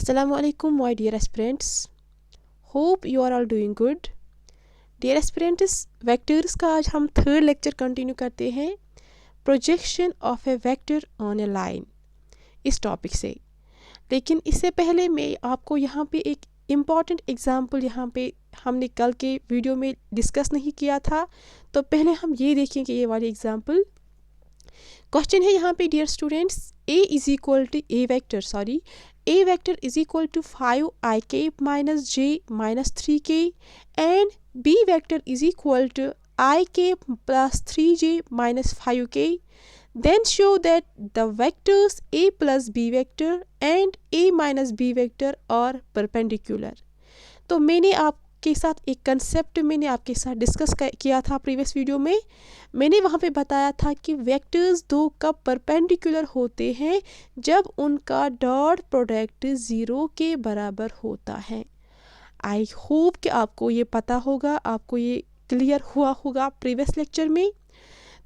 Assalamu alaikum my dear aspirants. Hope you are all doing good. Dear aspirants, vectors का आज हम third lecture continue करते हैं, projection of A vector on A line, इस topic से। लेकिन इससे पहले मैं आपको यहाँ पे एक इम्पॉर्टेंट एग्जांपल यहाँ पे हमने कल के वीडियो में डिस्कस नहीं किया था, तो पहले हम ये देखेंगे ये वाली एग्जांपल। क्वेश्चन है यहाँ पे dear students, a is equal to a vector is equal to 5i cap minus j minus 3k and b vector is equal to I cap plus 3j minus 5k. Then show that the vectors a plus b vector and a minus b vector are perpendicular. तो मैंने आपके साथ एक concept मैंने आपके साथ discuss किया था प्रीवियस वीडियो में। मैंने वहाँ पे बताया था कि वेक्टर्स दो कब परपेंडिकुलर होते हैं, जब उनका डॉट प्रोडक्ट ज़ीरो के बराबर होता है। आई होप कि आपको ये पता होगा, आपको ये क्लियर हुआ होगा प्रीवियस लेक्चर में।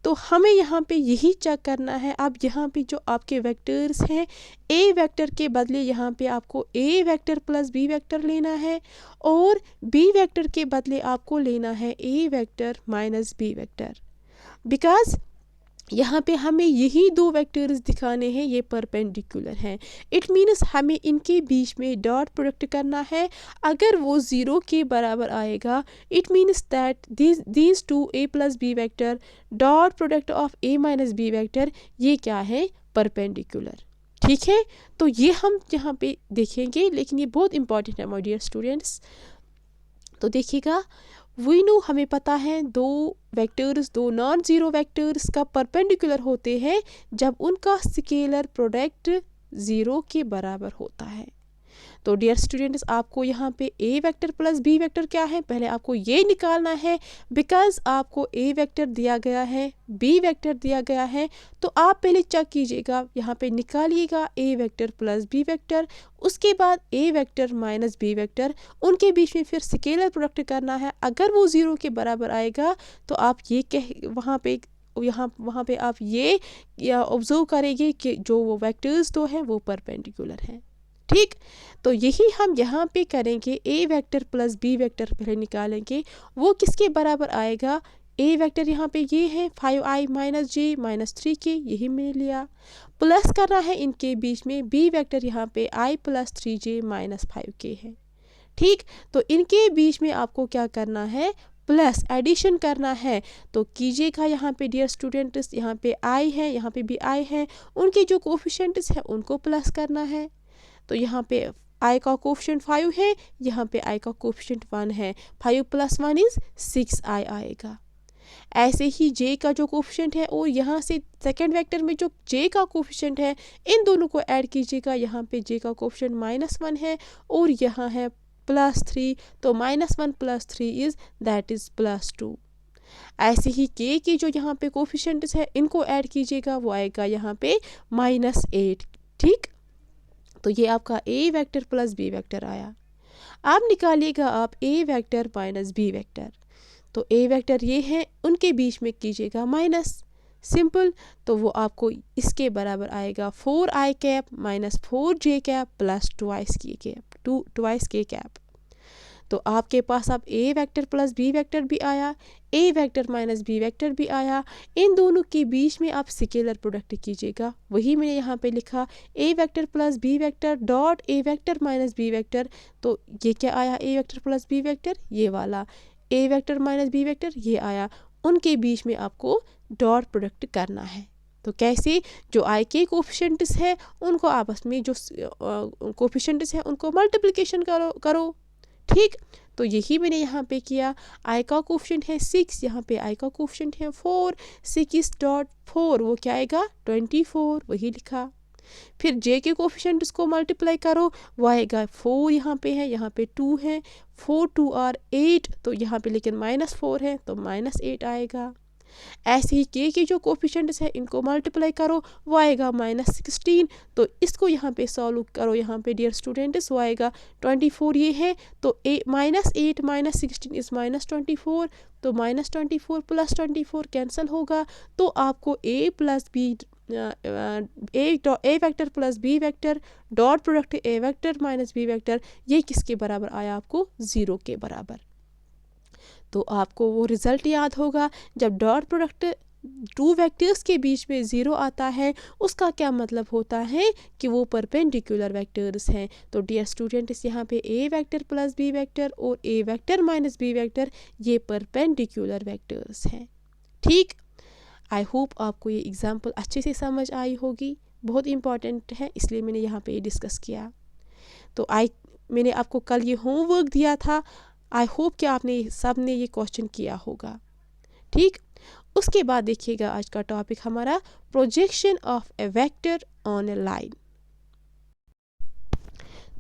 तो हमें यहाँ पे यही चेक करना है। अब यहाँ पे जो आपके वेक्टर्स हैं, ए वेक्टर के बदले यहाँ पे आपको ए वेक्टर प्लस बी वेक्टर लेना है और बी वेक्टर के बदले आपको लेना है a vector minus B vector, because यहाँ पे हमें यही दो वेक्टर्स दिखाने हैं, ये परपेंडिकुलर हैं। इट मीन्स हमें इनके बीच में डॉट प्रोडक्ट करना है। अगर वो ज़ीरो के बराबर आएगा, it means that these two A plus B vector dot product of A minus B vector ये क्या है, परपेंडिकुलर। ठीक है, तो ये हम यहाँ पे देखेंगे, लेकिन ये बहुत इंपॉर्टेंट है माय डियर स्टूडेंट्स। तो देखिएगा, वी नो हमें पता है दो वेक्टर्स, दो नॉन ज़ीरो वेक्टर्स का परपेंडिकुलर होते हैं जब उनका स्केलर प्रोडक्ट ज़ीरो के बराबर होता है। तो डियर स्टूडेंट्स, आपको यहाँ पे ए वेक्टर प्लस बी वेक्टर क्या है, पहले आपको ये निकालना है। बिकॉज आपको ए वेक्टर दिया गया है, बी वेक्टर दिया गया है, तो आप पहले चेक कीजिएगा, यहाँ पे निकालिएगा ए वेक्टर प्लस बी वेक्टर, उसके बाद ए वेक्टर माइनस बी वेक्टर, उनके बीच में फिर स्केलर प्रोडक्ट करना है। अगर वो ज़ीरो के बराबर आएगा तो आप ये वहाँ पे आप ये ऑब्जर्व करेंगे कि जो वो वेक्टर्स दो हैं वो परपेंडिकुलर हैं। ठीक, तो यही हम यहाँ पे करेंगे। ए वेक्टर प्लस बी वेक्टर पहले निकालेंगे, वो किसके बराबर आएगा। ए वेक्टर यहाँ पे ये है 5i माइनस जे माइनस 3k, यही मैंने लिया। प्लस करना है इनके बीच में बी वेक्टर यहाँ पे i plus 3j minus 5k है। ठीक, तो इनके बीच में आपको क्या करना है, प्लस एडिशन करना है। तो कीजिएगा यहाँ पे डियर स्टूडेंट्स, यहाँ पे i है, यहाँ पे भी i है, उनके जो कोफिशिएंट्स हैं उनको प्लस करना है। तो यहाँ पे i का कोफिशिएंट 5 है, यहाँ पे i का कोफिशिएंट 1 है, 5 प्लस 1 इज 6i आएगा। ऐसे ही j का जो कोफिशिएंट है, और यहाँ से सेकंड वेक्टर में जो j का कोफिशिएंट है, इन दोनों को ऐड कीजिएगा। यहाँ पे j का कोफिशिएंट -1 है और यहाँ है +3, तो -1 + 3 इज दैट इज +2। ऐसे ही k की जो यहाँ पे कोफिशिएंट्स है, इनको ऐड कीजिएगा, वो आएगा यहाँ पे -8। ठीक, तो ये आपका ए वेक्टर प्लस बी वेक्टर आया। अब निकालिएगा आप ए वेक्टर माइनस बी वेक्टर। तो ए वेक्टर ये है, उनके बीच में कीजिएगा माइनस, सिंपल। तो वो आपको इसके बराबर आएगा 4i cap minus 4j cap plus twice के कैप। तो आपके पास अब ए वेक्टर प्लस बी वेक्टर भी आया, a vector minus B vector भी आया। इन दोनों के बीच में आप स्केलर प्रोडक्ट कीजिएगा, वही मैंने यहाँ पे लिखा, a vector plus B vector dot a vector minus B vector. तो ये क्या आया, a vector plus B vector, ये वाला a vector minus B vector ये आया। उनके बीच में आपको डॉट प्रोडक्ट करना है। तो कैसे, जो आई के कोफिशिएंट्स हैं उनको आपस में जो कोफिशिएंट्स हैं उनको मल्टीप्लिकेशन करो। ठीक, तो यही मैंने यहाँ पे किया। i का कोफिशिएंट है 6, यहाँ पे i का कोफिशिएंट है 4, 6.4 वो क्या आएगा 24, वही लिखा। फिर j के कोफिशिएंट को मल्टीप्लाई करो, वो आएगा 4, यहाँ पे है, यहाँ पे 2 है, 4 2 आर 8, तो यहाँ पे लेकिन -4 है तो -8 आएगा। ऐसे ही k के जो कोफिशिएंट्स हैं इनको मल्टीप्लाई करो, वो आएगा -16, तो इसको यहाँ पे सॉल्व करो। यहाँ पे डियर स्टूडेंट्स वो आएगा 24 ये है, तो -8 -16 इज -24, तो -24 + 24 कैंसिल होगा। तो आपको a plus B A vector plus B vector dot product A vector minus B vector, ये किसके बराबर आया आपको 0 के बराबर। तो आपको वो रिजल्ट याद होगा, जब डॉट प्रोडक्ट टू वेक्टर्स के बीच में 0 आता है उसका क्या मतलब होता है कि वो परपेंडिकुलर वेक्टर्स हैं। तो डियर स्टूडेंट्स यहाँ पे ए वेक्टर प्लस बी वेक्टर और ए वेक्टर माइनस बी वेक्टर ये परपेंडिकुलर वेक्टर्स हैं। ठीक, आई होप आपको ये एग्जाम्पल अच्छे से समझ आई होगी, बहुत इंपॉर्टेंट है इसलिए मैंने यहाँ पे ये डिस्कस किया। तो मैंने आपको कल ये होमवर्क दिया था, आई होप कि आपने सब ने ये क्वेश्चन किया होगा। ठीक, उसके बाद देखिएगा आज का टॉपिक हमारा projection of A vector on A line.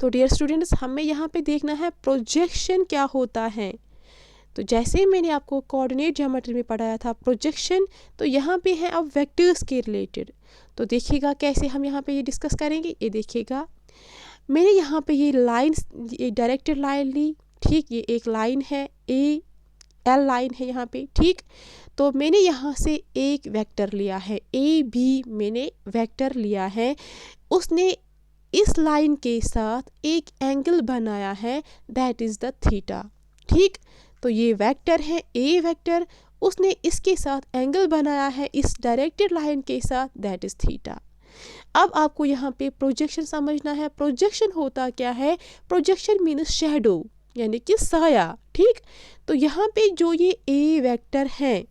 तो डियर स्टूडेंट्स हमें यहाँ पे देखना है प्रोजेक्शन क्या होता है। तो जैसे मैंने आपको कोऑर्डिनेट ज्योमेट्री में पढ़ाया था प्रोजेक्शन, तो यहाँ पे है अब वेक्टर्स के रिलेटेड। तो देखिएगा कैसे हम यहाँ पे ये डिस्कस करेंगे। ये देखिएगा मैंने यहाँ पे ये लाइन, ये डायरेक्टेड लाइन ली। ठीक, ये एक लाइन है, ए एल लाइन है यहाँ पे। ठीक, तो मैंने यहाँ से एक वेक्टर लिया है, ए बी मैंने वेक्टर लिया है, उसने इस लाइन के साथ एक एंगल बनाया है, दैट इज़ द थीटा। ठीक, तो ये वेक्टर है ए वेक्टर, उसने इसके साथ एंगल बनाया है इस डायरेक्टेड लाइन के साथ, दैट इज़ थीटा। अब आपको यहाँ पे प्रोजेक्शन समझना है। प्रोजेक्शन होता क्या है? प्रोजेक्शन मीन्स शैडो, यानी कि साया। ठीक, तो यहाँ पे जो ये ए वेक्टर है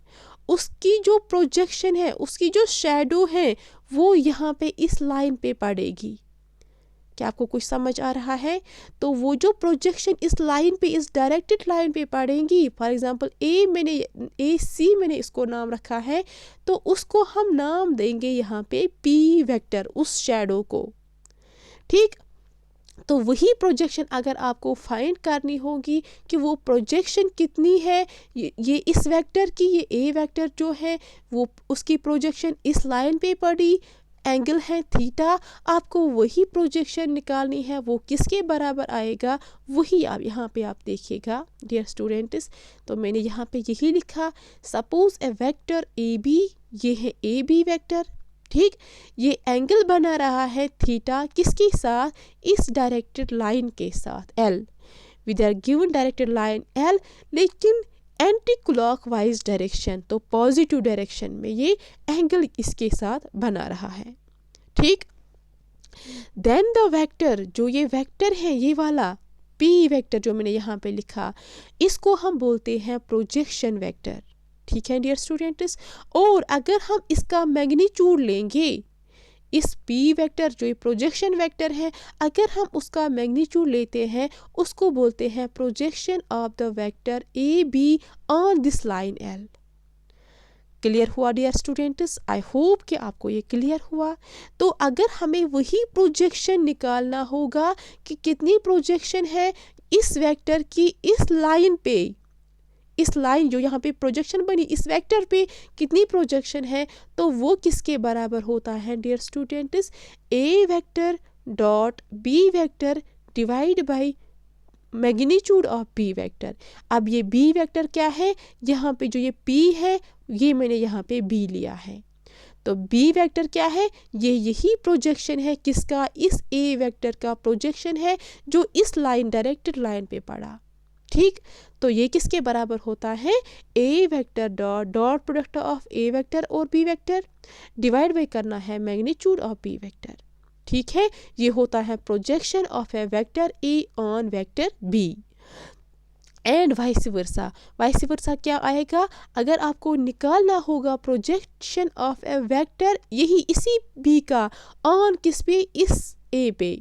उसकी जो प्रोजेक्शन है, उसकी जो शैडो है वो यहाँ पे इस लाइन पे पड़ेगी। क्या आपको कुछ समझ आ रहा है? तो वो जो प्रोजेक्शन इस लाइन पे, इस डायरेक्टेड लाइन पे पड़ेंगी, फॉर एग्जांपल ए सी मैंने इसको नाम रखा है, तो उसको हम नाम देंगे यहाँ पे पी वेक्टर, उस शैडो को। ठीक, तो वही प्रोजेक्शन अगर आपको फाइंड करनी होगी कि वो प्रोजेक्शन कितनी है, ये इस वेक्टर की, ये ए वेक्टर जो है वो उसकी प्रोजेक्शन इस लाइन पे पड़ी, एंगल है थीटा, आपको वही प्रोजेक्शन निकालनी है, वो किसके बराबर आएगा वही आप यहाँ पे आप देखिएगा डियर स्टूडेंट्स। तो मैंने यहाँ पे यही लिखा, suppose A vector A B, ये है ए बी वेक्टर। ठीक, ये एंगल बना रहा है थीटा किसके साथ? इस डायरेक्टेड लाइन के साथ L, with R given directed line L, लेकिन एंटी क्लॉकवाइज डायरेक्शन, तो पॉजिटिव डायरेक्शन में ये एंगल इसके साथ बना रहा है। ठीक, देन द वेक्टर, जो ये वेक्टर है ये वाला पी वेक्टर जो मैंने यहाँ पे लिखा, इसको हम बोलते हैं प्रोजेक्शन वेक्टर। ठीक है डियर स्टूडेंट्स, और अगर हम इसका मैग्नीट्यूड लेंगे, इस पी वेक्टर जो ये प्रोजेक्शन वेक्टर है, अगर हम उसका मैग्नीट्यूड लेते हैं उसको बोलते हैं projection of the vector A be on this line L. Clear हुआ डियर स्टूडेंट्स? आई होप कि आपको ये क्लियर हुआ। तो अगर हमें वही प्रोजेक्शन निकालना होगा कि कितनी प्रोजेक्शन है इस वेक्टर की इस लाइन पे, इस लाइन जो यहाँ पे प्रोजेक्शन बनी इस वेक्टर पे कितनी प्रोजेक्शन है, तो वो किसके बराबर होता है dear students? A vector dot B vector divide by magnitude of B vector. अब ये बी वेक्टर क्या है? यहाँ पे जो ये पी है ये मैंने यहाँ पे बी लिया है, तो बी वेक्टर क्या है? ये यही प्रोजेक्शन है किसका? इस ए वेक्टर का प्रोजेक्शन है जो इस लाइन डायरेक्टेड लाइन पे पड़ा। ठीक, तो ये किसके बराबर होता है? A vector dot product of A vector और बी वेक्टर डिवाइड बाय करना है मैग्नीट्यूड ऑफ बी वेक्टर। ठीक है, ये होता है projection of A vector A on vector B. And vice versa, vice versa क्या आएगा? अगर आपको निकालना होगा प्रोजेक्शन ऑफ ए वेक्टर यही इसी बी का ऑन किस पे? इस ए पे,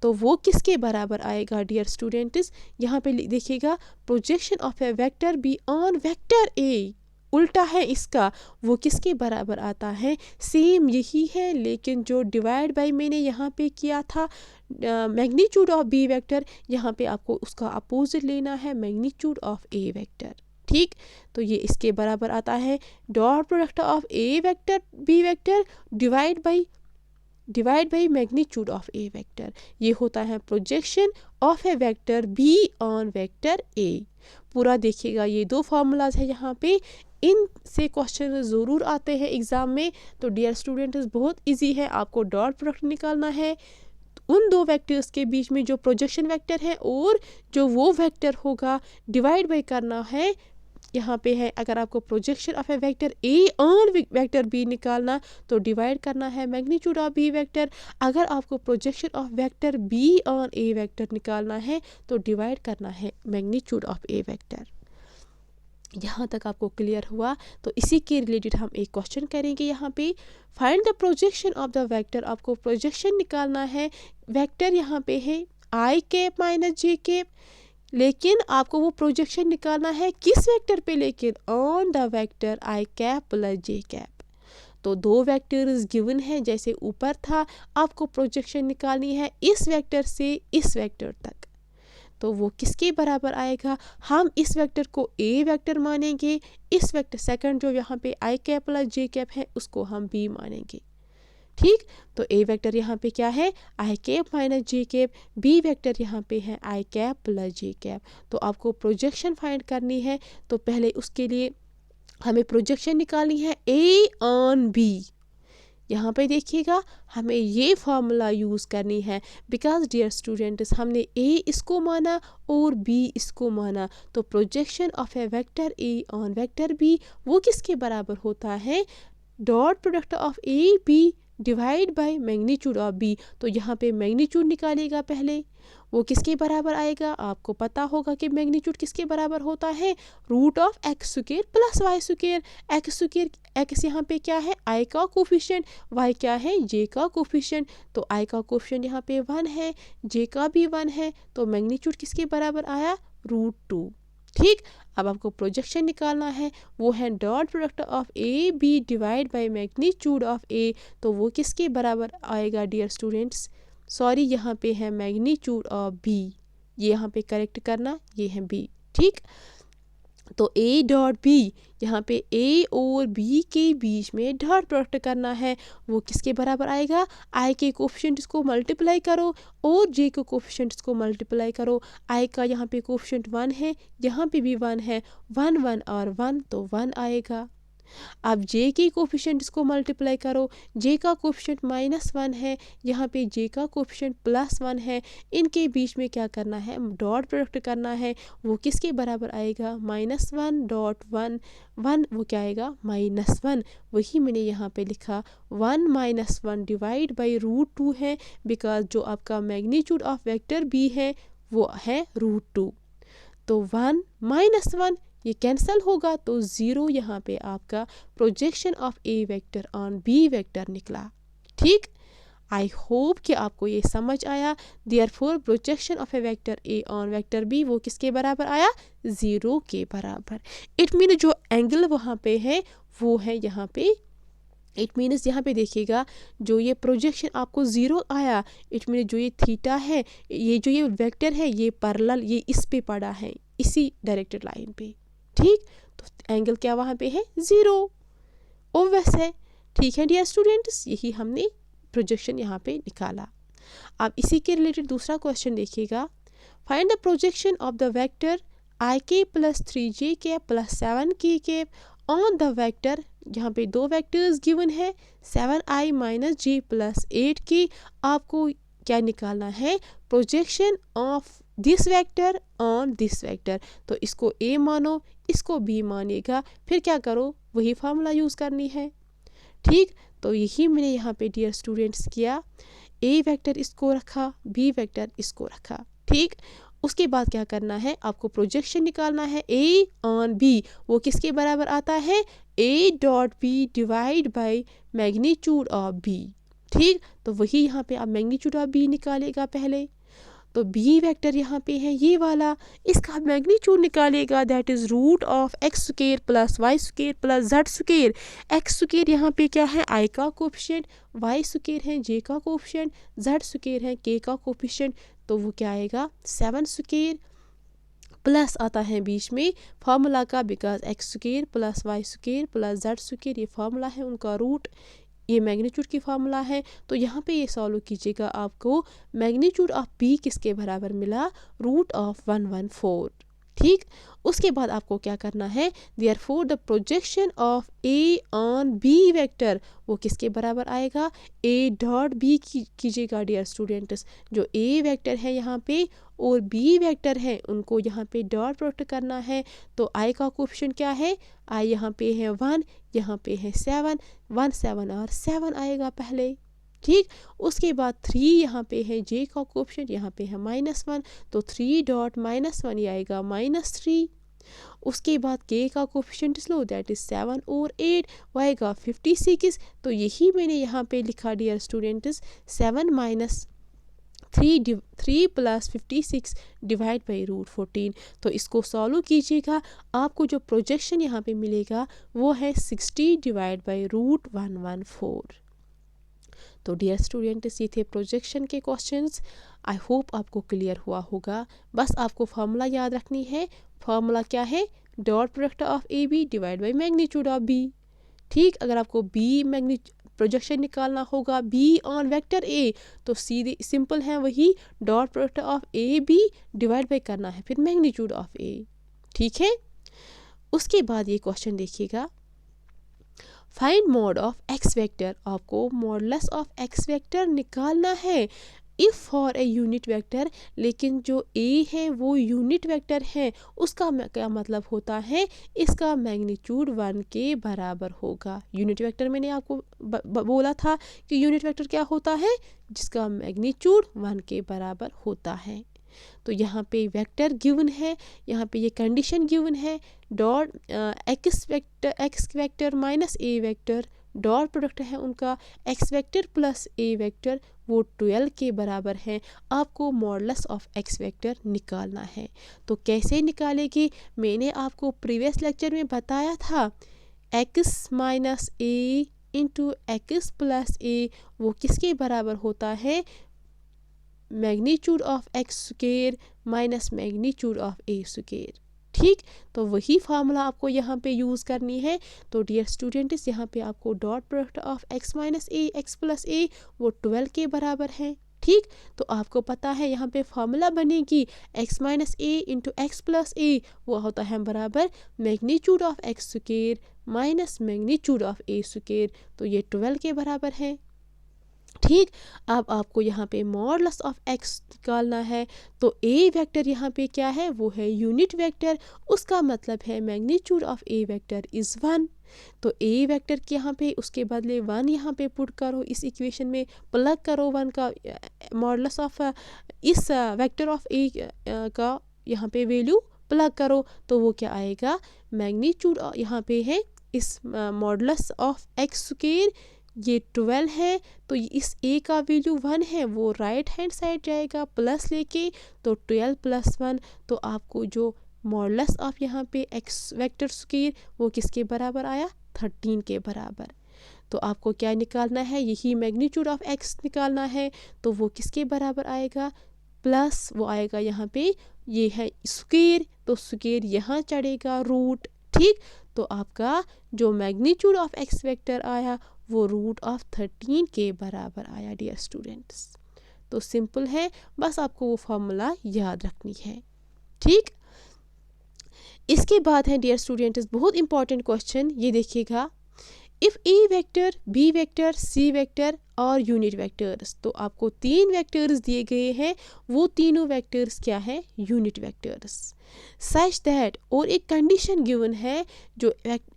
तो वो किसके बराबर आएगा डियर स्टूडेंट्स? यहाँ पे देखिएगा projection of A vector B on vector ए, उल्टा है इसका, वो किसके बराबर आता है? सेम यही है, लेकिन जो डिवाइड बाय मैंने यहाँ पे किया था मैग्नीट्यूड ऑफ बी वेक्टर, यहाँ पे आपको उसका अपोजिट लेना है मैग्नीट्यूड ऑफ ए वेक्टर। ठीक, तो ये इसके बराबर आता है dot product of A vector B vector divide by magnitude of A vector. ये होता है projection of A vector B on vector A. पूरा देखिएगा। ये 2 फार्मूलाज है यहाँ पे, इन से क्वेश्चन ज़रूर आते हैं एग्ज़ाम में। तो डियर स्टूडेंट्स बहुत इजी है, आपको डॉट प्रोडक्ट निकालना है उन 2 वेक्टर्स के बीच में जो प्रोजेक्शन वेक्टर है और जो वो वेक्टर होगा डिवाइड बाय करना है। यहाँ पे है अगर आपको projection of A vector A on vector B निकालना तो डिवाइड करना है मैग्नीट्यूड ऑफ बी वेक्टर। अगर आपको projection of vector B on A vector निकालना है तो डिवाइड करना है मैग्नीट्यूड ऑफ ए वेक्टर। यहाँ तक आपको क्लियर हुआ। तो इसी के रिलेटेड हम एक क्वेश्चन करेंगे यहाँ पे, find the projection of the vector. आपको प्रोजेक्शन निकालना है, वेक्टर यहाँ पे है आई कैप माइनस जे कैप, लेकिन आपको वो प्रोजेक्शन निकालना है किस वेक्टर पे, लेकिन on the vector I cap plus J cap. तो 2 वेक्टर्स गिवन है जैसे ऊपर था, आपको प्रोजेक्शन निकालनी है इस वेक्टर से इस वेक्टर तक। तो वो किसके बराबर आएगा, हम इस वेक्टर को ए वेक्टर मानेंगे, इस वेक्टर सेकंड जो यहाँ पे आई कैप प्लस जे कैप है उसको हम बी मानेंगे। ठीक, तो ए वेक्टर यहाँ पे क्या है आई कैप माइनस जे कैप, बी वेक्टर यहाँ पे है आई कैप प्लस जे कैप। तो आपको प्रोजेक्शन फाइंड करनी है, तो पहले उसके लिए हमें प्रोजेक्शन निकालनी है ए ऑन बी। यहाँ पे देखिएगा हमें ये फॉर्मूला यूज़ करनी है, बिकॉज डियर स्टूडेंट्स हमने ए इसको माना और बी इसको माना। तो projection of A vector A on vector B वो किसके बराबर होता है, dot product of A B divide by magnitude of B. तो यहाँ पे मैग्नीट्यूड निकालेगा पहले, वो किसके बराबर आएगा, आपको पता होगा कि मैग्नीट्यूड किसके बराबर होता है, root of X square plus Y square. X square, X यहाँ पे क्या है आई का कोफिशिएंट, वाई क्या है जे का कोफिशिएंट। तो आई का कोफिशिएंट यहाँ पे 1 है, जे का भी 1 है, तो मैग्नीट्यूड किसके बराबर आया, √2। ठीक, अब आपको प्रोजेक्शन निकालना है, वो है dot product of A B divide by magnitude of a. तो वो किसके बराबर आएगा डियर स्टूडेंट्स, सॉरी यहाँ पे है मैग्नीट्यूड ऑफ बी, ये यहाँ पे करेक्ट करना, ये है बी। ठीक, तो ए डॉट बी, यहाँ पे ए और बी के बीच में डॉट प्रोडक्ट करना है, वो किसके बराबर आएगा, आई के कोफिशिएंट्स को मल्टीप्लाई करो और जे के कोफिशिएंट्स को मल्टीप्लाई करो। आई का यहाँ पे कोफिशिएंट 1 है, यहाँ पे भी 1 है, 1 1 और 1 तो 1 आएगा। अब जे के कोफिशिएंट्स को मल्टीप्लाई करो, जे का कोफिशिएंट -1 है, यहाँ पे जे का कोफिशिएंट +1 है, इनके बीच में क्या करना है, डॉट प्रोडक्ट करना है, वो किसके बराबर आएगा, -1 डॉट 1 1, वो क्या आएगा -1। वही मैंने यहाँ पे लिखा 1 -1 डिवाइड बाई √2 है, बिकॉज जो आपका मैग्नीट्यूड ऑफ वेक्टर बी है वो है √2। तो 1 -1 ये कैंसिल होगा, तो 0 यहाँ पे आपका projection of A vector on B vector निकला। ठीक, आई होप कि आपको ये समझ आया। Therefore projection of A vector A on vector B वो किसके बराबर आया, 0 के बराबर। इट मीन जो एंगल वहाँ पे है वो है यहाँ पे, इट मीन्स यहाँ पे देखिएगा जो ये प्रोजेक्शन आपको 0 आया, इट मीन जो ये थीटा है, ये जो ये वेक्टर है ये पैरेलल, ये इस पे पड़ा है इसी डायरेक्टेड लाइन पे। ठीक, तो एंगल क्या वहाँ पे है, 0 ओवस है। ठीक है डियर स्टूडेंट्स, यही हमने प्रोजेक्शन यहाँ पे निकाला। अब इसी के रिलेटेड दूसरा क्वेश्चन देखिएगा, find the projection of the vector i के प्लस 3j के प्लस 7k के ऑन द वेक्टर। यहाँ पे 2 वेक्टर्स गिवन है, 7i माइनस जे प्लस 8k। आपको क्या निकालना है, projection of this vector on this vector. तो इसको ए मानो, इसको बी मानेगा, फिर क्या करो, वही फार्मूला यूज़ करनी है। ठीक, तो यही मैंने यहाँ पे डियर स्टूडेंट्स किया, ए वेक्टर इसको रखा, बी वेक्टर इसको रखा। ठीक, उसके बाद क्या करना है, आपको प्रोजेक्शन निकालना है ए ऑन बी, वो किसके बराबर आता है, A dot B divide by magnitude of B. ठीक, तो वही यहाँ पे आप मैग्नीट्यूड ऑफ बी निकालेगा पहले। तो बी वेक्टर यहाँ पे है ये वाला, इसका मैग्नीट्यूड निकालेगा, that is root of X square plus Y square plus Z square. X square यहाँ पे क्या है, आई का कोफिशिएंट, वाई स्क्वायर है जे का कोफिशिएंट, जेड स्क्वायर है के का कोफिशिएंट। तो वो क्या आएगा, 7 स्क्वायर प्लस आता है बीच में फार्मूला का, because X square plus Y square plus Z square ये फार्मूला है उनका रूट, ये मैग्नीट्यूड की फार्मूला है। तो यहाँ पे ये सॉल्व कीजिएगा, आपको मैग्नीट्यूड ऑफ बी किसके बराबर मिला, रूट ऑफ 114। ठीक। उसके बाद आपको क्या करना है, therefore the projection of A on B vector वो किसके बराबर आएगा, ए डॉट बी कीजिएगा डियर स्टूडेंट्स। जो ए वेक्टर है यहाँ पे और बी वेक्टर है उनको यहाँ पे डॉट प्रोडक्ट करना है। तो आई का कोएफिशिएंट क्या है, आई यहाँ पे है 1, यहाँ पे है 7, 1 7 और 7 आएगा पहले। ठीक। उसके बाद 3 यहाँ पे है, जे का कोएफिशिएंट यहाँ पे है -1, तो 3 डॉट -1 ये आएगा -3। उसके बाद के का कोएफिशिएंट लो दैट इज 7 और 8 वो आएगा 56। तो यही मैंने यहाँ पे लिखा dear students, 7 minus 3 plus 56 divide by √14। तो इसको सॉल्व कीजिएगा, आपको जो प्रोजेक्शन यहाँ पे मिलेगा वो है 60 डिवाइड बाई √114। तो डियर स्टूडेंट्स ये थे प्रोजेक्शन के क्वेश्चंस। आई होप आपको क्लियर हुआ होगा। बस आपको फार्मूला याद रखनी है। फार्मूला क्या है, dot product of A B divide by magnitude of B. ठीक। अगर आपको बी प्रोजेक्शन निकालना होगा बी ऑन वेक्टर ए, तो सीधे सिंपल है वही dot product of A B divide by करना है फिर मैग्नीट्यूड ऑफ ए। ठीक है। उसके बाद ये क्वेश्चन देखिएगा, find mod of x vector. आपको मॉडुलस ऑफ एक्स वेक्टर निकालना है if for a unit vector. लेकिन जो ए है वो यूनिट वेक्टर है, उसका क्या मतलब होता है, इसका मैग्नीट्यूड 1 के बराबर होगा। यूनिट वेक्टर मैंने आपको बोला था कि यूनिट वेक्टर क्या होता है, जिसका मैग्नीट्यूड 1 के बराबर होता है। तो यहाँ पे वेक्टर गिवन है, यहाँ पे ये कंडीशन गिवन है, डॉट एक्स वेक्टर माइनस ए वेक्टर डॉट प्रोडक्ट है उनका एक्स वेक्टर प्लस ए वेक्टर वो 12 के बराबर है। आपको मॉडुलस ऑफ एक्स वेक्टर निकालना है। तो कैसे निकालेगी, मैंने आपको प्रीवियस लेक्चर में बताया था, x minus A into x plus a वो किसके बराबर होता है, magnitude of X square minus magnitude of a square. ठीक। तो वही फार्मूला आपको यहाँ पे यूज़ करनी है। तो डियर स्टूडेंट्स यहाँ पे आपको dot product of x minus a x plus a वो 12 के बराबर है। ठीक। तो आपको पता है यहाँ पे फार्मूला बनेगी x minus A into x plus a वो होता है बराबर magnitude of X square minus magnitude of a square. तो ये 12 के बराबर है। ठीक। अब आपको यहाँ पे मॉडुलस ऑफ एक्स निकालना है। तो ए वेक्टर यहाँ पे क्या है, वो है यूनिट वेक्टर, उसका मतलब है magnitude of A vector is 1। तो ए वेक्टर के यहाँ पे उसके बदले 1 यहाँ पे पुट करो, इस इक्वेशन में प्लग करो 1 का मॉडुलस ऑफ इस वेक्टर ऑफ ए का यहाँ पे वैल्यू प्लग करो, तो वो क्या आएगा, मैग्नीट्यूड यहाँ पे है इस मॉडुलस ऑफ एक्स स्क्वायर ये 12 है। तो इस ए का वैल्यू 1 है वो राइट हैंड साइड जाएगा प्लस लेके, तो 12 + 1। तो आपको जो मॉडुलस ऑफ यहाँ पे एक्स वेक्टर स्क्वायर वो किसके बराबर आया, 13 के बराबर। तो आपको क्या निकालना है, यही मैग्नीट्यूड ऑफ एक्स निकालना है। तो वो किसके बराबर आएगा, प्लस वो आएगा यहाँ पे ये है स्क्वायर, तो स्क्वायर यहाँ चढ़ेगा रूट। ठीक। तो आपका जो मैग्नीट्यूड ऑफ एक्स वेक्टर आया वो √13 के बराबर आया डियर स्टूडेंट्स। तो सिंपल है, बस आपको वो फॉर्मूला याद रखनी है। ठीक। इसके बाद है डियर स्टूडेंट्स बहुत इंपॉर्टेंट क्वेश्चन, ये देखिएगा, if A vector B vector C vector और यूनिट वेक्टर्स। तो आपको 3 वेक्टर्स दिए गए हैं, वो तीनों वेक्टर्स क्या है, यूनिट वेक्टर्स। सच दैट, और एक कंडीशन गिवन है, जो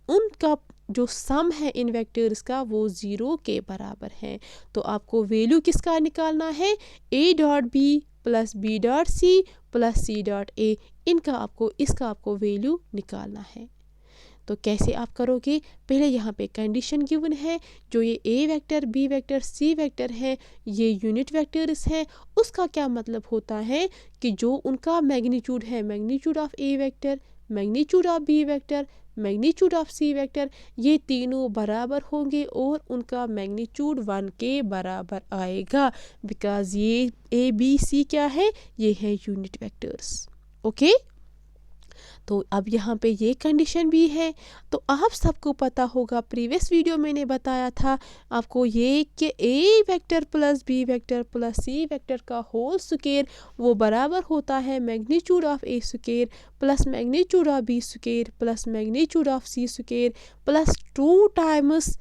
उनका जो सम है इन वेक्टर्स का वो 0 के बराबर है। तो आपको वैल्यू किसका निकालना है, A dot B plus B dot C plus C dot ए, इसका आपको वैल्यू निकालना है। तो कैसे आप करोगे, पहले यहाँ पे कंडीशन गिवन है, जो ये a vector B vector C vector है ये यूनिट वेक्टर्स हैं, उसका क्या मतलब होता है कि जो उनका मैग्नीट्यूड है, magnitude of A vector, magnitude of B vector, magnitude of C vector, ये तीनों बराबर होंगे और उनका मैग्नीट्यूड 1 के बराबर आएगा, बिकॉज ये ए बी सी क्या है, ये है यूनिट वेक्टर्स। ओके। तो अब यहाँ पे ये कंडीशन भी है। तो आप सबको पता होगा, प्रीवियस वीडियो मैंने बताया था आपको ये कि a vector plus B vector plus c vector का होल स्क्वायर वो बराबर होता है magnitude of a square plus magnitude of b square plus magnitude of c square plus 2 times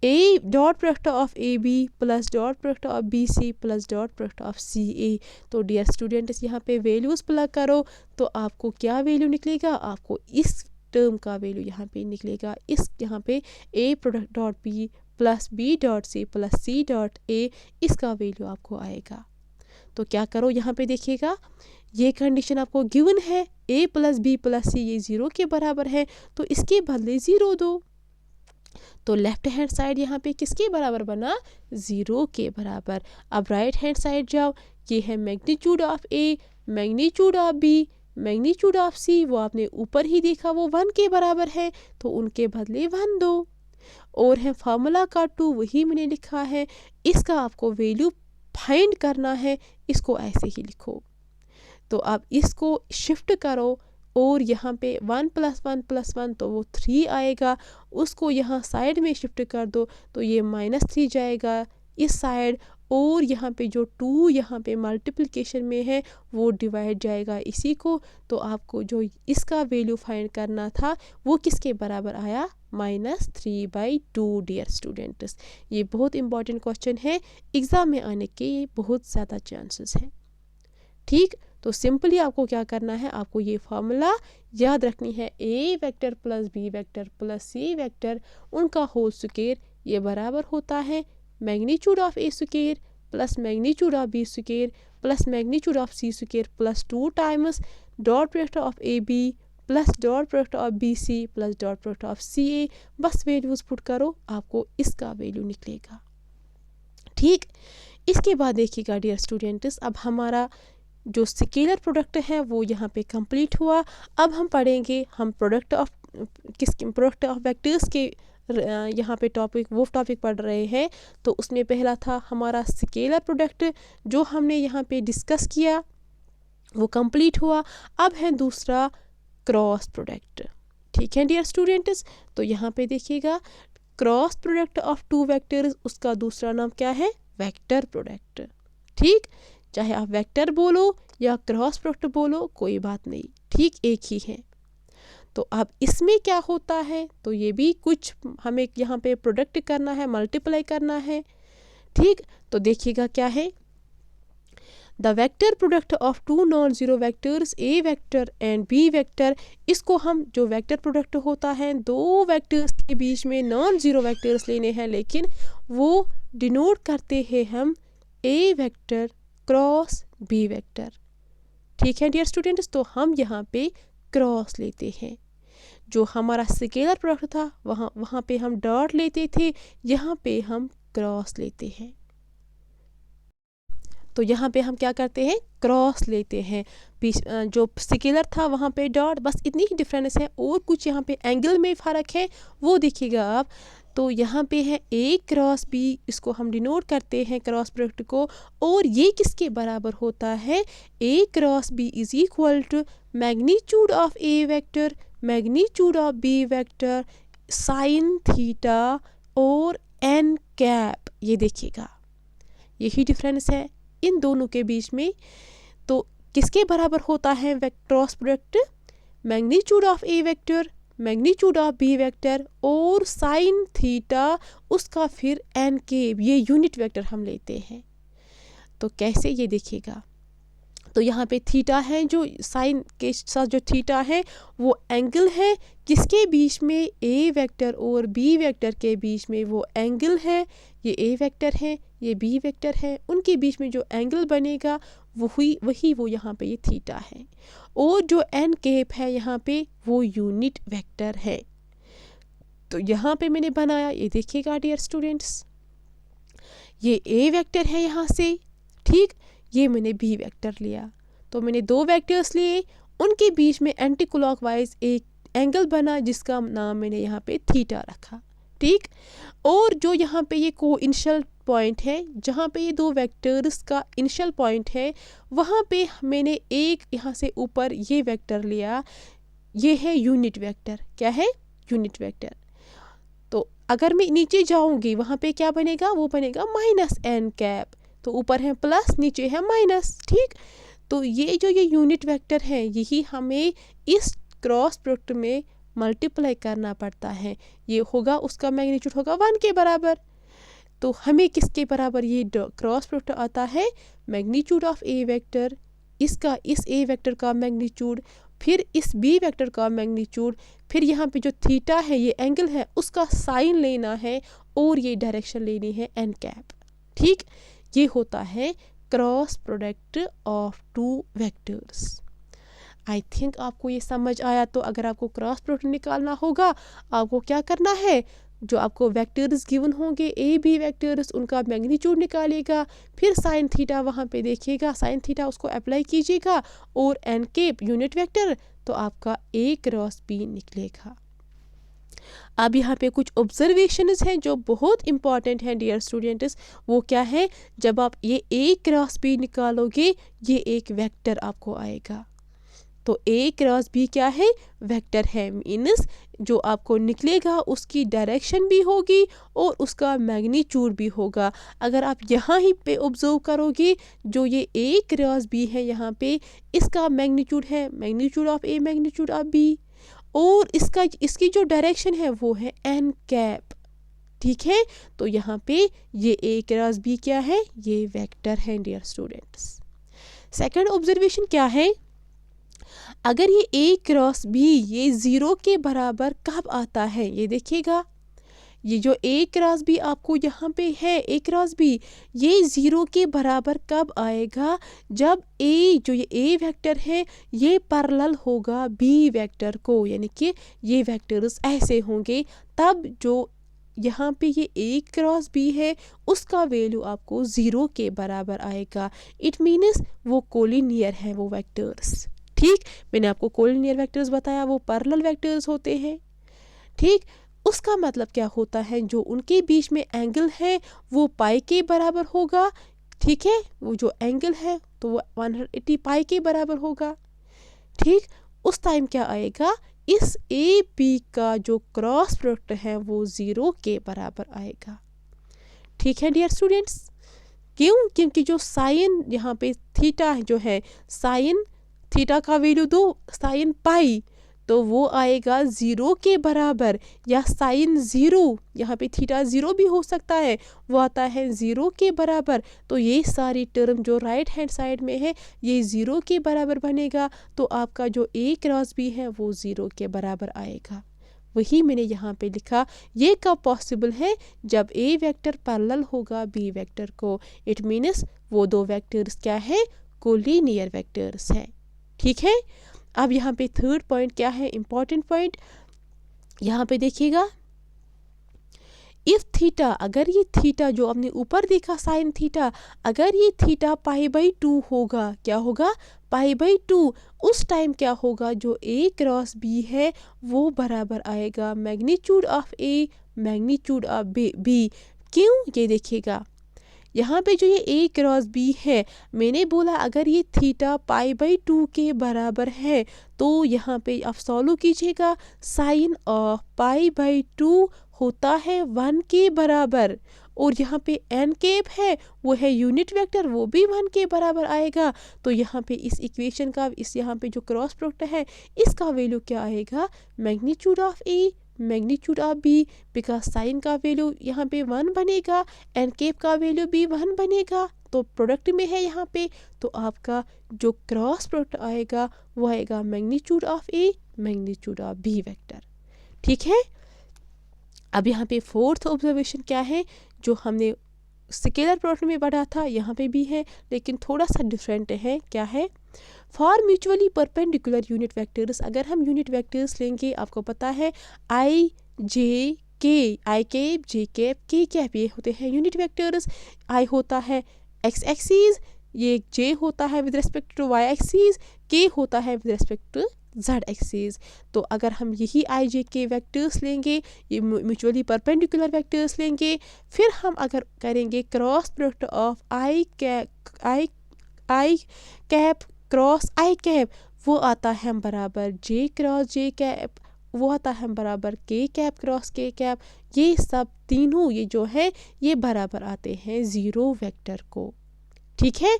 a dot product of A b plus dot product of b c plus dot product of c a. तो dear students यहाँ पे values plug करो तो आपको क्या value निकलेगा, आपको इस टर्म का वैल्यू यहाँ पे निकलेगा। इस यहाँ पे a product dot B plus B dot C plus C dot ए, इसका वैल्यू आपको आएगा। तो क्या करो, यहाँ पे देखिएगा ये कंडीशन आपको गिवन है, ए प्लस बी प्लस सी ये 0 के बराबर है, तो इसके बदले 0 दो। तो लेफ्ट हैंड साइड यहाँ पे किसके बराबर बना, 0 के बराबर। अब राइट हैंड साइड जाओ, ये है magnitude of A, magnitude of b, magnitude of c, वो आपने ऊपर ही देखा वो 1 के बराबर है, तो उनके बदले 1 दो। और है फार्मूला का 2, वही मैंने लिखा है, इसका आपको वैल्यू फाइंड करना है, इसको ऐसे ही लिखो। तो अब इसको शिफ्ट करो और यहाँ पे 1 + 1 + 1 तो वो 3 आएगा, उसको यहाँ साइड में शिफ्ट कर दो तो ये -3 जाएगा इस साइड, और यहाँ पे जो 2 यहाँ पे मल्टीप्लिकेशन में है वो डिवाइड जाएगा इसी को। तो आपको जो इसका वैल्यू फाइंड करना था वो किसके बराबर आया, -3/2 डियर स्टूडेंट्स। ये बहुत इंपॉर्टेंट क्वेश्चन है, एग्ज़ाम में आने के ये बहुत ज़्यादा चांसेस हैं। ठीक, तो सिंपली आपको क्या करना है, आपको ये फार्मूला याद रखनी है, a vector plus B vector plus c vector उनका होल स्क्वायर ये बराबर होता है magnitude of a square plus magnitude of b square plus magnitude of c square plus 2 times dot product of A b plus dot product of b c plus dot product of c a. बस values put करो, आपको इसका value निकलेगा। ठीक, इसके बाद देखिएगा dear students, अब हमारा जो स्केलर प्रोडक्ट है वो यहाँ पे कंप्लीट हुआ। अब हम पढ़ेंगे, हम प्रोडक्ट ऑफ वेक्टर्स के यहाँ पे वो टॉपिक पढ़ रहे हैं। तो उसमें पहला था हमारा स्केलर प्रोडक्ट जो हमने यहाँ पे डिस्कस किया, वो कंप्लीट हुआ। अब है दूसरा क्रॉस प्रोडक्ट। ठीक है डियर स्टूडेंट्स, तो यहाँ पे देखिएगा क्रॉस प्रोडक्ट ऑफ 2 वेक्टर्स, उसका दूसरा नाम क्या है, वेक्टर प्रोडक्ट। ठीक, चाहे आप वेक्टर बोलो या क्रॉस प्रोडक्ट बोलो कोई बात नहीं, ठीक एक ही है। तो अब इसमें क्या होता है, तो ये भी कुछ हमें यहाँ पे प्रोडक्ट करना है, मल्टीप्लाई करना है। ठीक, तो देखिएगा क्या है, the vector product of 2 non zero vectors A vector and B vector, इसको हम जो वेक्टर प्रोडक्ट होता है 2 वेक्टर्स के बीच में नॉन जीरो वेक्टर्स लेने हैं, लेकिन वो डिनोट करते हैं हम ए वेक्टर क्रॉस बी वेक्टर। ठीक है डियर स्टूडेंट्स, तो हम यहाँ पे क्रॉस लेते हैं। जो हमारा स्केलर प्रोडक्ट था वहाँ पे हम डॉट लेते थे, यहाँ पे हम क्रॉस लेते हैं। तो यहाँ पे हम क्या करते हैं, क्रॉस लेते हैं। जो स्केलर था वहाँ पे डॉट, बस इतनी ही डिफरेंस है, और कुछ यहाँ पे एंगल में फ़र्क है वो देखिएगा आप। तो यहाँ पे है ए क्रॉस बी, इसको हम डिनोट करते हैं क्रॉस प्रोडक्ट को, और ये किसके बराबर होता है, a cross b is equal to magnitude of A vector magnitude of B vector sine theta और एन कैप। ये देखिएगा यही डिफरेंस है इन दोनों के बीच में। तो किसके बराबर होता है cross product, magnitude of A vector magnitude of B vector और साइन थीटा उसका फिर एन केप, ये यूनिट वेक्टर हम लेते हैं। तो कैसे, ये देखिएगा, तो यहाँ पे थीटा है, जो साइन के साथ जो थीटा है वो एंगल है, किसके बीच में, ए वेक्टर और बी वेक्टर के बीच में वो एंगल है। ये ए वेक्टर है, ये बी वेक्टर है, उनके बीच में जो एंगल बनेगा वही वो यहाँ पे ये थीटा है, और जो एन केप है यहाँ पे वो यूनिट वेक्टर है। तो यहाँ पे मैंने बनाया, ये देखिएगा डियर स्टूडेंट्स, ये ए वेक्टर है यहाँ से, ठीक, ये मैंने बी वेक्टर लिया। तो मैंने 2 वेक्टर्स लिए, उनके बीच में एंटी क्लॉकवाइज एक एंगल बना जिसका नाम मैंने यहाँ पे थीटा रखा। ठीक, और जो यहाँ पे ये कोइनिशियल पॉइंट है जहाँ पे ये दो वेक्टर्स का इनिशियल पॉइंट है, वहाँ पे मैंने एक यहाँ से ऊपर ये वेक्टर लिया, ये है यूनिट वेक्टर। क्या है? Unit vector. तो अगर मैं नीचे जाऊंगी वहाँ पे क्या बनेगा? वो बनेगा माइनस एन कैप। तो ऊपर है प्लस, नीचे है माइनस। ठीक, तो ये जो ये यूनिट वेक्टर है यही हमें इस क्रॉस प्रोडक्ट में मल्टीप्लाई करना पड़ता है। ये होगा, उसका मैग्नीट्यूड होगा 1 के बराबर। तो हमें किसके बराबर ये क्रॉस प्रोडक्ट आता है? मैग्नीट्यूड ऑफ ए वेक्टर, इसका इस ए वेक्टर का मैग्नीट्यूड, फिर इस बी वेक्टर का मैग्नीट्यूड, फिर यहाँ पे जो थीटा है ये एंगल है उसका साइन लेना है और ये डायरेक्शन लेनी है एन कैप। ठीक, ये होता है cross product of two vectors. I think आपको ये समझ आया। तो अगर आपको क्रॉस प्रोडक्ट निकालना होगा, आपको क्या करना है? जो आपको वेक्टर्स गिवन होंगे ए बी वेक्टर्स, उनका मैग्नीट्यूड निकालिएगा, फिर साइन थीटा वहाँ पे देखिएगा, साइन थीटा उसको अप्लाई कीजिएगा और एन कैप यूनिट वेक्टर, तो आपका ए क्रॉस बी निकलेगा। अब यहाँ पे कुछ ऑब्जर्वेशंस हैं जो बहुत इंपॉर्टेंट हैं डियर स्टूडेंट्स। वो क्या है? जब आप ये ए क्रॉस बी निकालोगे, ये एक वेक्टर आपको आएगा। तो ए क्रॉस बी क्या है? वेक्टर है। मीन्स जो आपको निकलेगा उसकी डायरेक्शन भी होगी और उसका मैग्नीट्यूड भी होगा। अगर आप यहाँ ही पे ऑब्जर्व करोगे, जो ये ए क्रॉस बी है यहाँ पे, इसका मैग्नीट्यूड है magnitude of A magnitude of B, और इसकी जो डायरेक्शन है वो है एन कैप। ठीक है, तो यहाँ पे ये ए क्रॉस बी क्या है? ये वेक्टर है डियर स्टूडेंट्स। सेकंड ऑब्जर्वेशन क्या है? अगर ये ए क्रॉस बी ये 0 के बराबर कब आता है? ये देखिएगा, ये जो ए क्रॉस बी आपको यहाँ पे है, ए क्रॉस बी, ये 0 के बराबर कब आएगा? जब ए जो ये ए वेक्टर है ये पैरेलल होगा बी वेक्टर को, यानी कि ये वेक्टर्स ऐसे होंगे, तब जो यहाँ पे ये ए क्रॉस बी है उसका वैल्यू आपको 0 के बराबर आएगा। इट मीन्स वो कोलिनियर है वो वेक्टर्स। ठीक, मैंने आपको कोलिनियर वेक्टर्स बताया, वो पैरेलल वेक्टर्स होते हैं। ठीक, उसका मतलब क्या होता है? जो उनके बीच में एंगल है वो पाई के बराबर होगा। ठीक है, वो जो एंगल है तो वो 180 पाई के बराबर होगा। ठीक, उस टाइम क्या आएगा? इस ए बी का जो क्रॉस प्रोडक्ट है वो 0 के बराबर आएगा। ठीक है डियर स्टूडेंट्स, क्यों? क्योंकि जो साइन यहाँ पे थीटा जो है, साइन थीटा का वैल्यू 2 साइन पाई, तो वो आएगा 0 के बराबर, या साइन 0, यहाँ पे थीटा 0 भी हो सकता है, वो आता है 0 के बराबर। तो ये सारी टर्म जो राइट हैंड साइड में है ये 0 के बराबर बनेगा, तो आपका जो ए क्रॉस बी है वो 0 के बराबर आएगा। वही मैंने यहाँ पे लिखा। ये कब पॉसिबल है? जब ए वेक्टर पैरेलल होगा बी वेक्टर को। इट मीन्स वो दो वेक्टर्स क्या है? कोलिनियर वेक्टर्स है। ठीक है, अब यहाँ पे थर्ड पॉइंट क्या है? इंपॉर्टेंट पॉइंट यहाँ पे देखिएगा, इफ थीटा, अगर ये थीटा जो आपने ऊपर देखा साइन थीटा, अगर ये थीटा पाई बाई 2 होगा, क्या होगा? पाई बाई 2, उस टाइम क्या होगा? जो ए क्रॉस बी है वो बराबर आएगा magnitude of A magnitude of B. क्यों? ये देखिएगा, यहाँ पे जो ये ए क्रॉस बी है, मैंने बोला अगर ये थीटा पाई बाई 2 के बराबर है, तो यहाँ पे आप सॉल्व कीजिएगा, साइन ऑफ पाई बाई 2 होता है 1 के बराबर, और यहाँ पे एन कैप है वो है यूनिट वेक्टर, वो भी 1 के बराबर आएगा। तो यहाँ पे इस इक्वेशन का, इस यहाँ पे जो क्रॉस प्रोडक्ट है इसका वैल्यू क्या आएगा? Magnitude of A magnitude of B, because sine का वैल्यू यहाँ पे 1 बनेगा, एन कैप का वैल्यू भी 1 बनेगा, तो प्रोडक्ट में है यहाँ पे, तो आपका जो क्रॉस प्रोडक्ट आएगा वो आएगा magnitude of A magnitude of B vector. ठीक है, अब यहाँ पे फोर्थ ऑब्जर्वेशन क्या है? जो हमने स्केलर प्रोडक्ट में पढ़ा था यहाँ पे भी है, लेकिन थोड़ा सा डिफरेंट है। क्या है? For mutually perpendicular unit vectors, अगर हम यूनिट वेक्टर्स लेंगे, आपको पता है आई जे के, आई कैप जे कैप के कैप, ये होते हैं यूनिट वेक्टर्स। आई होता है एक्स एक्सीज, ये जे होता है with respect to Y axes, K होता है with respect to z axis. तो अगर हम यही आई जे के वेक्टर्स लेंगे, ये म्यूचुअली परपेंडिकुलर वेक्टर्स लेंगे, फिर हम अगर करेंगे cross product of I cap cross I cap, वो आता है बराबर जे क्रॉस जे कैप, वो आता है बराबर के कैप क्रॉस के कैप। ये सब तीनों ये जो है ये बराबर आते हैं ज़ीरो वेक्टर को, ठीक है,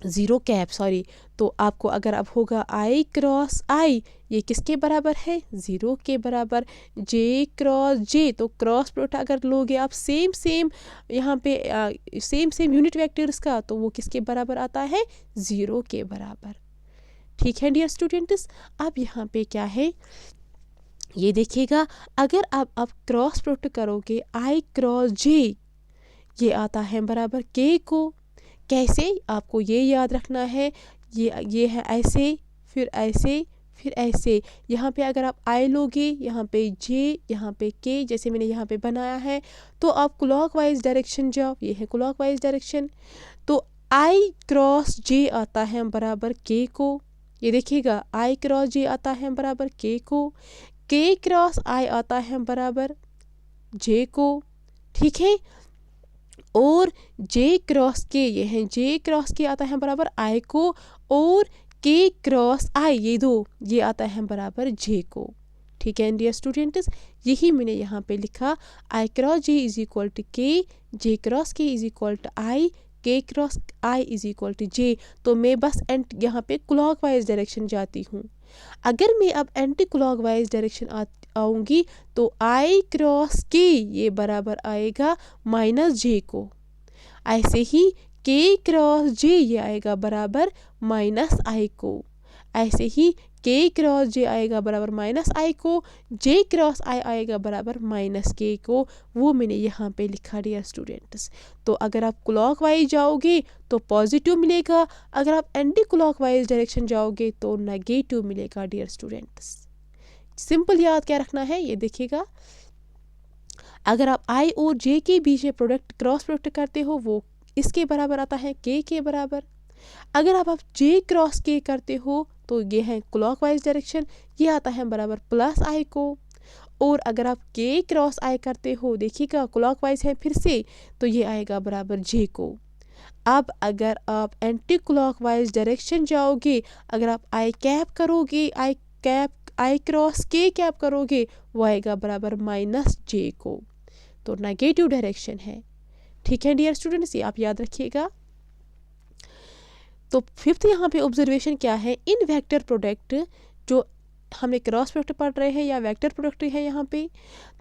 ज़ीरो कैप सॉरी। तो आपको अगर अब होगा आई क्रॉस आई, ये किसके बराबर है, ज़ीरो के बराबर। जे क्रॉस जे, तो क्रॉस प्रोडक्ट अगर लोगे आप सेम यहाँ पे सेम यूनिट वेक्टर्स का, तो वो किसके बराबर आता है, ज़ीरो के बराबर, ठीक है डियर स्टूडेंट्स। अब यहाँ पे क्या है ये देखिएगा, अगर आप क्रॉस प्रोडक्ट करोगे आई क्रॉस जे, ये आता है बराबर के को। कैसे, आपको ये याद रखना है, ये है ऐसे फिर ऐसे फिर ऐसे। यहाँ पे अगर आप आई लोगे, यहाँ पे जे, यहाँ पे के, जैसे मैंने यहाँ पे बनाया है, तो आप क्लॉकवाइज डायरेक्शन जाओ, ये है क्लॉकवाइज डायरेक्शन। तो आई क्रॉस जे आता है बराबर के को, ये देखिएगा आई क्रॉस जे आता है बराबर के को, के क्रॉस आई आता है बराबर जे को, ठीक है। और जे क्रॉस के, ये है जे क्रॉस के आता है बराबर आई को, और के क्रॉस आई ये दो ये आता है बराबर जे को, ठीक है डियर स्टूडेंट्स। यही मैंने यहाँ पे लिखा, i cross j is equal to k, j cross k is equal to i, k cross i is equal to j. तो मैं बस यहाँ पे क्लॉकवाइज डायरेक्शन जाती हूँ। अगर मैं अब एंटी क्लॉकवाइज डायरेक्शन आऊँगी, तो आई क्रॉस के ये बराबर आएगा माइनस जे को, ऐसे ही के क्रॉस जे ये आएगा बराबर माइनस आई को, ऐसे ही के क्रॉस जे आएगा बराबर माइनस आई को, जे क्रॉस आई आएगा बराबर माइनस के को। वो मैंने यहाँ पे लिखा डियर स्टूडेंट्स। तो अगर आप क्लॉकवाइज जाओगे तो पॉजिटिव मिलेगा, अगर आप एंटी क्लॉकवाइज डायरेक्शन जाओगे तो नेगेटिव मिलेगा डियर स्टूडेंट्स। सिंपल याद क्या रखना है, ये देखिएगा, अगर आप आई और जे के बीच में प्रोडक्ट क्रॉस प्रोडक्ट करते हो, वो इसके बराबर आता है के बराबर। अगर आप जे क्रॉस के करते हो, तो ये है क्लॉकवाइज डायरेक्शन, ये आता है बराबर प्लस आई को। और अगर आप के क्रॉस आई करते हो, देखिएगा क्लॉकवाइज है फिर से, तो ये आएगा बराबर जे को। अब अगर आप एंटी क्लॉकवाइज डायरेक्शन जाओगे, अगर आप आई कैप करोगे, आई क्रॉस के कैप करोगे, वो आएगा बराबर माइनस जे को, तो नेगेटिव डायरेक्शन है, ठीक है डियर स्टूडेंट्स, ये आप याद रखिएगा। तो फिफ्थ यहाँ पे ऑब्जर्वेशन क्या है, इन वेक्टर प्रोडक्ट जो हमने क्रॉस प्रोडक्ट पढ़ रहे हैं या वेक्टर प्रोडक्ट है यहाँ पे,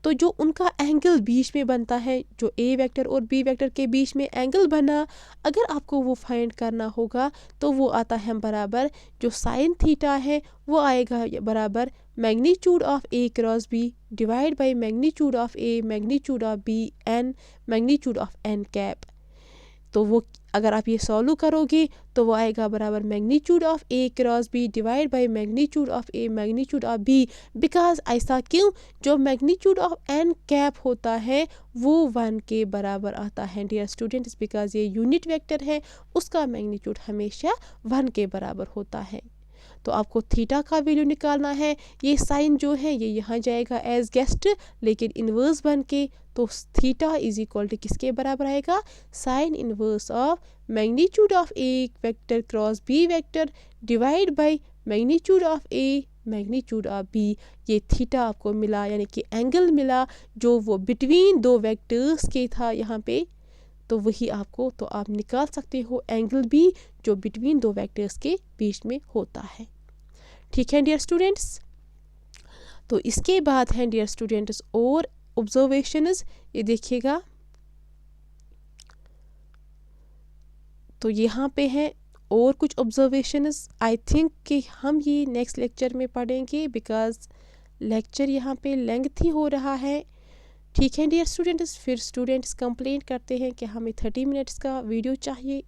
तो जो उनका एंगल बीच में बनता है, जो ए वेक्टर और बी वेक्टर के बीच में एंगल बना, अगर आपको वो फाइंड करना होगा, तो वो आता है बराबर, जो साइन थीटा है वो आएगा बराबर magnitude of A cross B divide by magnitude of A magnitude of B N magnitude of N cap. तो वो अगर आप ये सॉल्व करोगे, तो वो आएगा बराबर magnitude of A cross B divide by magnitude of A magnitude of B. Because ऐसा क्यों, जो मैग्नीट्यूड ऑफ एन कैप होता है वो 1 के बराबर आता है डियर स्टूडेंट्स, बिकॉज ये यूनिट वेक्टर है, उसका मैग्नीट्यूड हमेशा 1 के बराबर होता है। तो आपको थीटा का वैल्यू निकालना है, ये साइन जो है ये यहाँ जाएगा एज गेस्ट, लेकिन इन्वर्स बन के, तो थीटा इज इक्वल टू किसके बराबर आएगा, sine inverse of magnitude of A vector cross B vector divide by magnitude of A magnitude of B. ये थीटा आपको मिला, यानी कि एंगल मिला जो वो बिटवीन दो वेक्टर्स के था यहाँ पे, तो वही आपको, तो आप निकाल सकते हो एंगल बी जो बिटवीन दो वेक्टर्स के बीच में होता है, ठीक है डियर स्टूडेंट्स। तो इसके बाद है डियर स्टूडेंट्स और ऑब्जर्वेशंस, ये देखिएगा, तो यहाँ पे है और कुछ ऑब्जर्वेशंस। आई थिंक कि हम ये नेक्स्ट लेक्चर में पढ़ेंगे, बिकॉज लेक्चर यहाँ पे लेंथी हो रहा है, ठीक है डियर स्टूडेंट्स। फिर स्टूडेंट्स कंप्लेंट करते हैं कि हमें 30 मिनट्स का वीडियो चाहिए।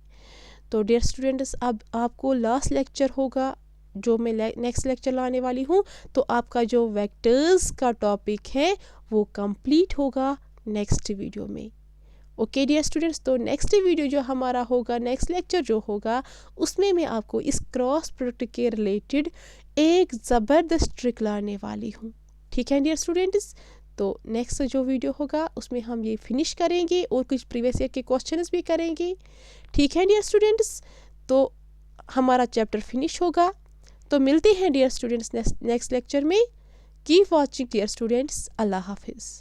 तो डियर स्टूडेंट्स, अब आपको लास्ट लेक्चर होगा जो मैं नेक्स्ट लेक्चर लाने वाली हूँ, तो आपका जो वेक्टर्स का टॉपिक है वो कंप्लीट होगा नेक्स्ट वीडियो में। ओके डियर स्टूडेंट्स, तो नेक्स्ट वीडियो जो हमारा होगा, नेक्स्ट लेक्चर जो होगा, उसमें मैं आपको इस क्रॉस प्रोडक्ट के रिलेटेड एक ज़बरदस्त ट्रिक लाने वाली हूँ। ठीक है डियर स्टूडेंट्स, तो नेक्स्ट जो वीडियो होगा उसमें हम ये फिनिश करेंगे और कुछ प्रीवियस ईयर के क्वेश्चंस भी करेंगे। ठीक है डियर स्टूडेंट्स, तो हमारा चैप्टर फिनिश होगा। तो मिलते हैं डियर स्टूडेंट्स नेक्स्ट लेक्चर में। Keep watching dear students. अल्लाह हाफिज़।